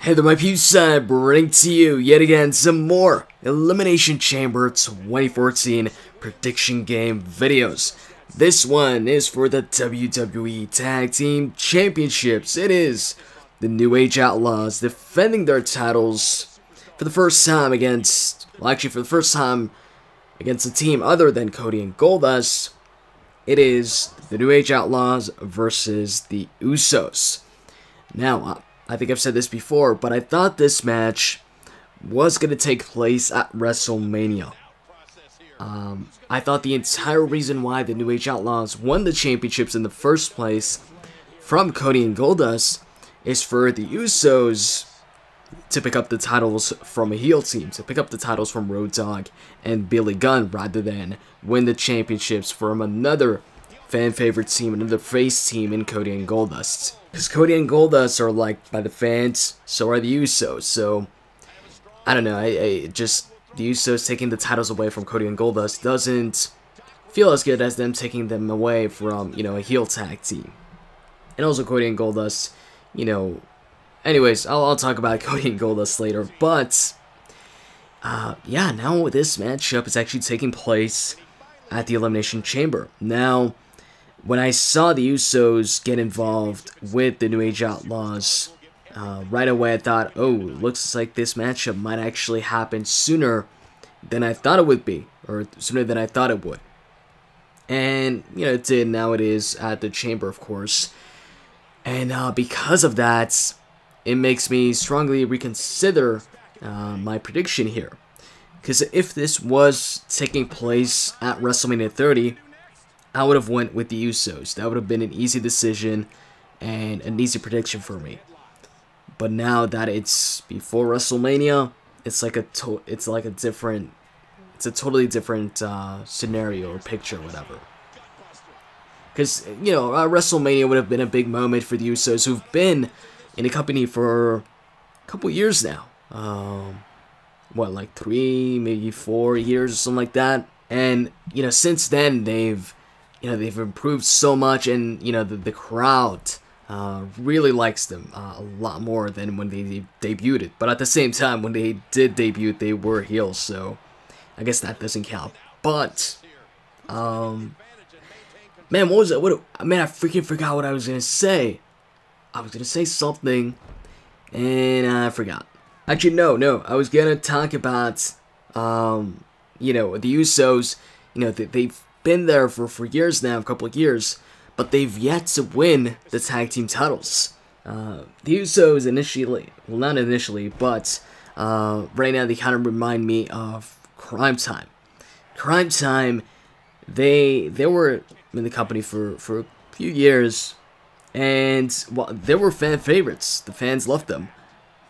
Hey there my peeps, bring to you yet again some more Elimination Chamber 2014 prediction game videos. This one is for the WWE Tag Team Championships. It is the New Age Outlaws defending their titles for the first time against, a team other than Cody and Goldust. It is the New Age Outlaws versus the Usos. Now, I think I've said this before, but I thought this match was going to take place at WrestleMania. I thought the entire reason why the New Age Outlaws won the championships in the first place from Cody and Goldust is for the Usos to pick up the titles from a heel team, to pick up the titles from Road Dogg and Billy Gunn, rather than win the championships from another fan favorite team, another face team in Cody and Goldust. Because Cody and Goldust are liked by the fans, so are the Usos. So, I don't know, the Usos taking the titles away from Cody and Goldust doesn't feel as good as them taking them away from, a heel tag team. And also Cody and Goldust, anyways, I'll talk about Cody and Goldust later. But, yeah, now this matchup is actually taking place at the Elimination Chamber. Now, when I saw the Usos get involved with the New Age Outlaws, right away I thought, oh, looks like this matchup might actually happen sooner than I thought it would be, or sooner than I thought it would. And, it did. Now it is at the Chamber, of course. And because of that, it makes me strongly reconsider my prediction here. Because if this was taking place at WrestleMania 30, I would have went with the Usos. That would have been an easy decision and an easy prediction for me. But now that it's before WrestleMania, it's a totally different scenario or picture, or whatever. Because WrestleMania would have been a big moment for the Usos, who've been in the company for a couple years now. Like 3, maybe 4 years or something like that. And since then they've improved so much, and the crowd really likes them a lot more than when they debuted. But at the same time, when they did debut, they were heels, so I guess that doesn't count. But man, what was it? Man, I freaking forgot what I was gonna say. I was gonna say something, and I forgot. Actually, no, I was gonna talk about the Usos. They've been there for years now, a couple of years, but they've yet to win the tag team titles. The Usos not initially, but right now they kind of remind me of Crime Time. Crime Time, they were in the company for a few years, and they were fan favorites. The fans loved them,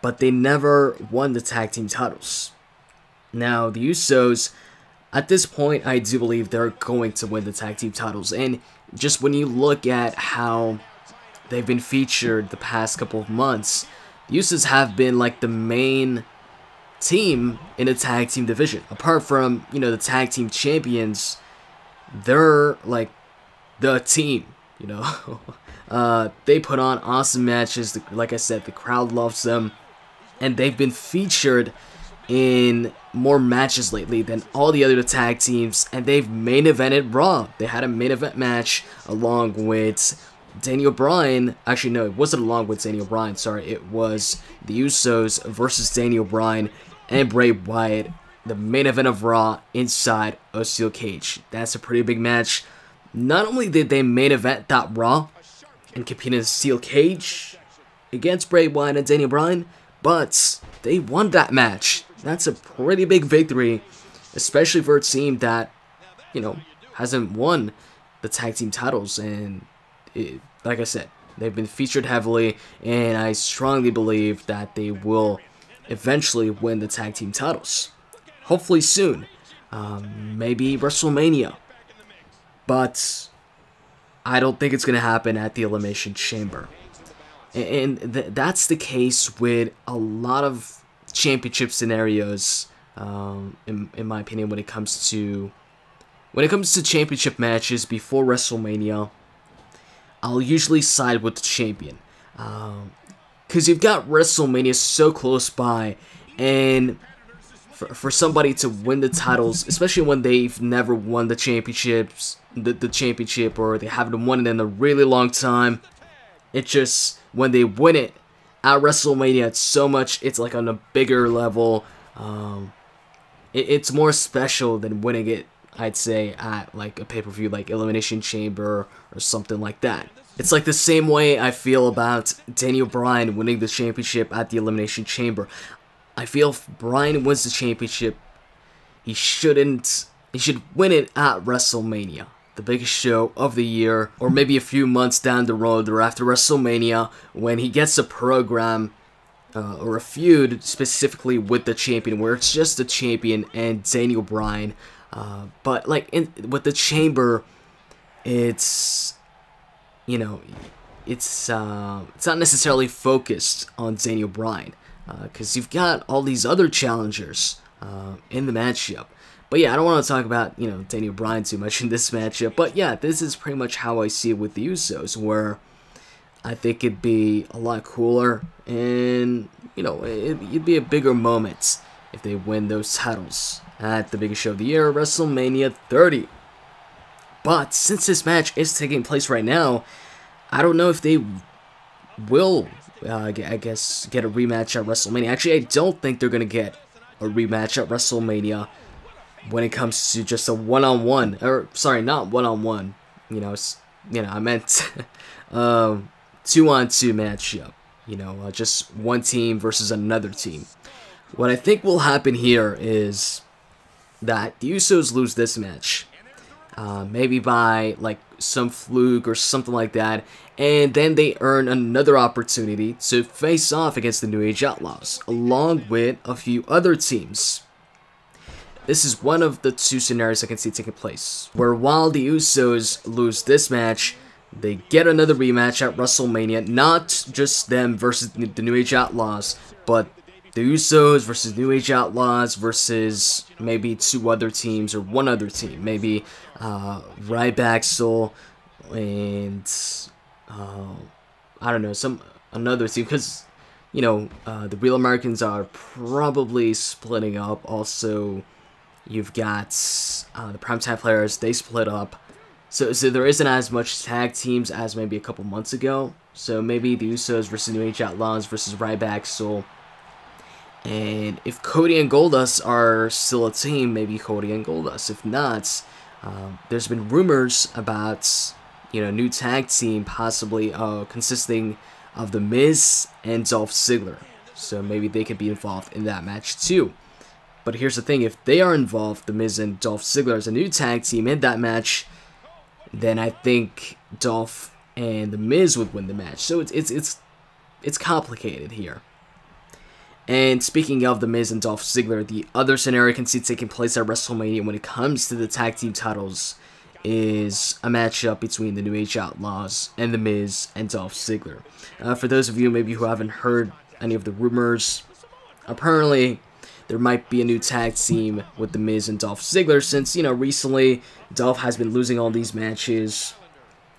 but they never won the tag team titles. Now the Usos, at this point, I do believe they're going to win the tag team titles. And just when you look at how they've been featured the past couple of months, the Usos have been like the main team in the tag team division. Apart from, the tag team champions, they're like the team, They put on awesome matches. Like I said, the crowd loves them. And they've been featured in more matches lately than all the other tag teams, and they've main evented Raw. They had a main event match along with Daniel Bryan. Actually, no, it wasn't along with Daniel Bryan, sorry. It was the Usos versus Daniel Bryan and Bray Wyatt, the main event of Raw inside a steel cage. That's a pretty big match. Not only did they main event that Raw and compete in a steel cage against Bray Wyatt and Daniel Bryan, but they won that match. That's a pretty big victory, especially for a team that, hasn't won the tag team titles. And like I said, they've been featured heavily, and I strongly believe that they will eventually win the tag team titles. Hopefully soon. Maybe WrestleMania. But I don't think it's going to happen at the Elimination Chamber. And that's the case with a lot of championship scenarios, in my opinion, when it comes to championship matches before WrestleMania. I'll usually side with the champion. Because you've got WrestleMania so close by, and for somebody to win the titles, especially when they've never won the championships, the championship, or they haven't won it in a really long time, it just, when they win it at WrestleMania, it's like on a bigger level. It's more special than winning it, I'd say, at like a pay-per-view like Elimination Chamber or something like that. It's like the same way I feel about Daniel Bryan winning the championship at the Elimination Chamber. I feel if Bryan wins the championship, he should win it at WrestleMania, the biggest show of the year, or maybe a few months down the road or after WrestleMania when he gets a program or a feud specifically with the champion where it's just the champion and Daniel Bryan. But like with the Chamber, it's, you know, it's not necessarily focused on Daniel Bryan, because you've got all these other challengers in the matchup. But yeah, I don't want to talk about, you know, Daniel Bryan too much in this matchup. But yeah, this is pretty much how I see it with the Usos, where I think it'd be a lot cooler, and, you know, it'd be a bigger moment if they win those titles at the biggest show of the year, WrestleMania 30. But since this match is taking place right now, I don't know if they will, I guess, get a rematch at WrestleMania. Actually, I don't think they're going to get a rematch at WrestleMania when it comes to just a one-on-one, or sorry, not one-on-one, I meant 2-on-2 matchup, just one team versus another team. What I think will happen here is that the Usos lose this match, maybe by like some fluke or something like that, and then they earn another opportunity to face off against the New Age Outlaws, along with a few other teams. This is one of the two scenarios I can see taking place, where while the Usos lose this match, they get another rematch at WrestleMania, not just them versus the New Age Outlaws, but the Usos versus New Age Outlaws versus maybe two other teams or one other team. Maybe Ryback and I don't know, another team, because the Real Americans are probably splitting up. Also, you've got the Primetime Players, they split up. So there isn't as much tag teams as maybe a couple months ago. So maybe the Usos versus New Age Outlaws versus Ryback. And if Cody and Goldust are still a team, maybe Cody and Goldust. If not, there's been rumors about new tag team possibly consisting of The Miz and Dolph Ziggler. So maybe they could be involved in that match too. But here's the thing: if they are involved, The Miz and Dolph Ziggler as a new tag team in that match, then I think Dolph and The Miz would win the match. So it's complicated here. And speaking of The Miz and Dolph Ziggler, the other scenario I can see taking place at WrestleMania when it comes to the tag team titles is a matchup between the New Age Outlaws and The Miz and Dolph Ziggler. For those of you maybe who haven't heard any of the rumors, apparently there might be a new tag team with The Miz and Dolph Ziggler, since, recently Dolph has been losing all these matches,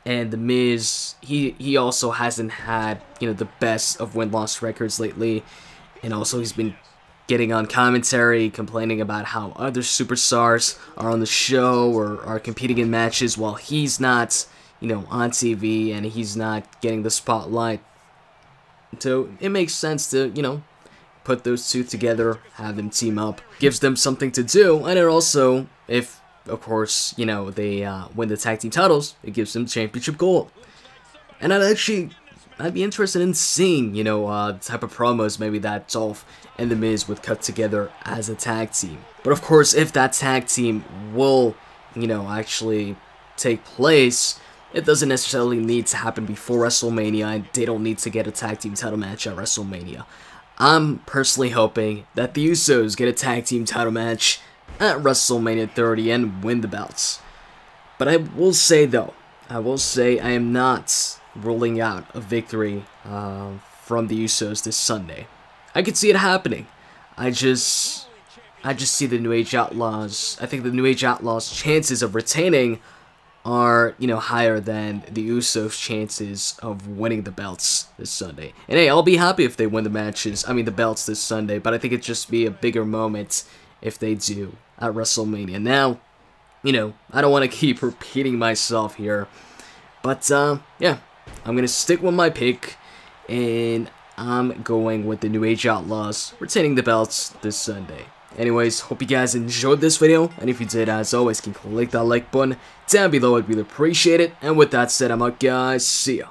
and The Miz, he also hasn't had, the best of win-loss records lately, and also he's been getting on commentary, complaining about how other superstars are on the show or are competing in matches while he's not, on TV, and he's not getting the spotlight. So it makes sense to, put those two together, have them team up, gives them something to do, and it also, if, of course, they win the tag team titles, it gives them championship gold. And I'd be interested in seeing, the type of promos maybe that Dolph and The Miz would cut together as a tag team. But of course, if that tag team will, actually take place, it doesn't necessarily need to happen before WrestleMania, and they don't need to get a tag team title match at WrestleMania. I'm personally hoping that the Usos get a tag team title match at WrestleMania 30 and win the belts. But I will say though, I am not ruling out a victory from the Usos this Sunday. I could see it happening. I just see the New Age Outlaws. I think the New Age Outlaws' chances of retaining are, higher than the Usos' chances of winning the belts this Sunday. And hey, I'll be happy if they win the belts this Sunday, but I think it'd just be a bigger moment if they do at WrestleMania. Now, I don't want to keep repeating myself here, but, yeah, I'm going to stick with my pick, and I'm going with the New Age Outlaws retaining the belts this Sunday. Anyways, hope you guys enjoyed this video, and if you did, as always, can click that like button down below. I'd really appreciate it. And with that said, I'm out, guys. See ya.